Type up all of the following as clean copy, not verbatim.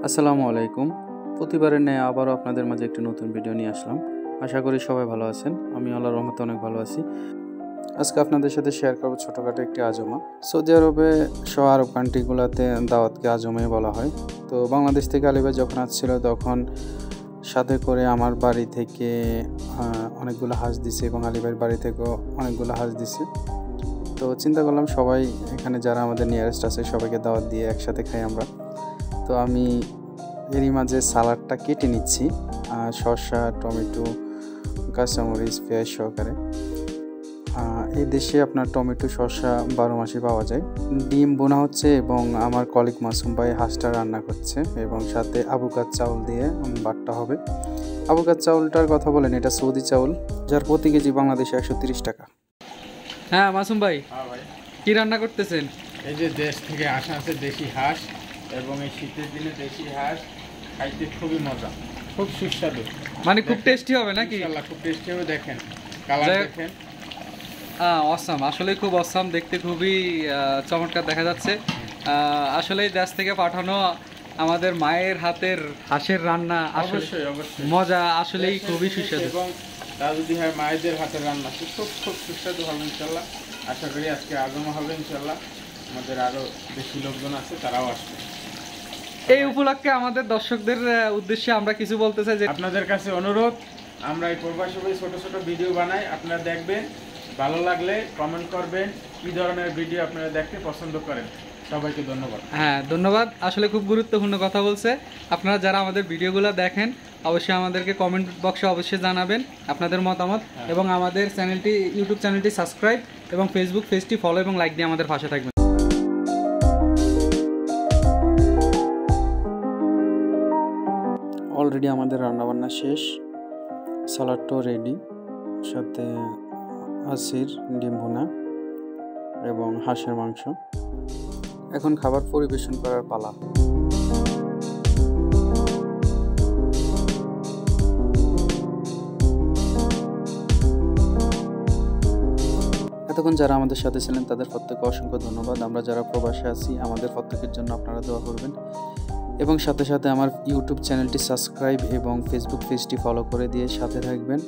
আসসালামু আলাইকুম। প্রতিবারের ন্যায় আবারও আপনাদের মাঝে একটি নতুন ভিডিও নিয়ে আসলাম। আশা করি সবাই ভালো আছেন। আমি আল্লাহর রহমতে অনেক ভালো আছি। আজকে আপনাদের সাথে শেয়ার করব ছোটোখাটো একটি আজমা। সৌদি আরবে সহ আরব কান্ট্রিগুলোতে দাওয়াতকে আজমাই বলা হয়। তো বাংলাদেশ থেকে আলী ভাই যখন আসছিল তখন সাথে করে আমার বাড়ি থেকে অনেকগুলো হাঁস দিছে এবং আলী ভাইয়ের বাড়ি থেকেও অনেকগুলো হাঁস দিছে। তো চিন্তা করলাম সবাই এখানে যারা আমাদের নিয়ারেস্ট আছে সবাইকে দাওয়াত দিয়ে একসাথে খাই আমরা। তো আমি এরই মাঝে সালাডটা কেটে নিচ্ছি, শসা, টমেটো, কাঁচামরিচ, পেঁয়াজ সহকারে। এই দেশে আপনার টমেটো, শসা 12 মাসে পাওয়া যায়। ডিম বোনা হচ্ছে এবং আমার কলিগ মাসুম ভাই হাঁসটা রান্না করছে এবং সাথে আবুকাত চাউল দিয়ে বাট্টা হবে। আবুকাত চাউলটার কথা বলেন, এটা সৌদি চাউল যার প্রতি কেজি বাংলাদেশে 130 টাকা। হ্যাঁ মাসুম ভাই, হ্যাঁ ভাই, কি রান্না করতেছেন? এই যে দেশ থেকে আসা আছে দেশি হাঁস, এবং এই শীতের দিনে দেশি হাঁস খাইতে খুবই মজা, খুব সুস্বাদু, মানে খুব টেস্টি হবে নাকি? ইনশাআল্লাহ খুব টেস্টি হবে। দেখেন কালার দেখেন, অসাম, আসলে খুব অসাম, দেখতে খুবই চমৎকার দেখা যাচ্ছে। আসলে দেশ থেকে পাঠানো আমাদের মায়ের হাতের হাঁসের রান্না অবশ্যই অবশ্যই মজা, আসলেই খুবই সুস্বাদু। এবং তা যদি হয় মায়েদের হাতের রান্না খুব খুব সুস্বাদু হবে ইনশাআল্লাহ। আশা করি আজকে আজমা হবে ইনশাআল্লাহ। আমাদের আরো বেশি লোকজন আছে, তারাও আসবে। এই উপলক্ষে আমাদের দর্শকদের উদ্দেশ্যে আমরা কিছু বলতে চাই যে আপনাদের কাছে অনুরোধ, আমরা এই প্রবাসী ভাই ছোট ছোট ভিডিও বানাই, আপনারা দেখবেন, ভালো লাগলে কমেন্ট করবেন কি ধরনের ভিডিও আপনারা দেখতে পছন্দ করেন। সবাইকে ধন্যবাদ। হ্যাঁ ধন্যবাদ, আসলে খুব গুরুত্বপূর্ণ কথা বলছে। আপনারা যারা আমাদের ভিডিওগুলো দেখেন অবশ্যই আমাদেরকে কমেন্ট বক্সে অবশ্যই জানাবেন আপনাদের মতামত, এবং আমাদের চ্যানেলটি, ইউটিউব চ্যানেলটি সাবস্ক্রাইব এবং ফেসবুক পেজটি ফলো এবং লাইক দিয়ে আমাদের পাশে থাকবেন। অলরেডি আমাদের রান্নাবান্না শেষ, সালাডটাও রেডি, সাথে হাঁসের ডিম ভুনা এবং হাঁসের মাংস। এখন খাবার পরিবেশন করার পালা। এতক্ষণ যারা আমাদের সাথে ছিলেন তাদের প্রত্যেককে অসংখ্য ধন্যবাদ। আমরা যারা প্রবাসে আছি আমাদের প্রত্যেকের জন্য আপনারা দোয়া করবেন, এবং সাথে সাথে আমার ইউটিউব চ্যানেলটি সাবস্ক্রাইব এবং ফেসবুক পেজটি ফলো করে দিয়ে সাথে থাকবেন।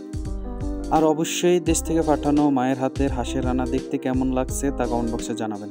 আর অবশ্যই দেশ থেকে পাঠানো মায়ের হাতের হাঁসের রান্না দেখতে কেমন লাগছে তা কমেন্ট বক্সে জানাবেন।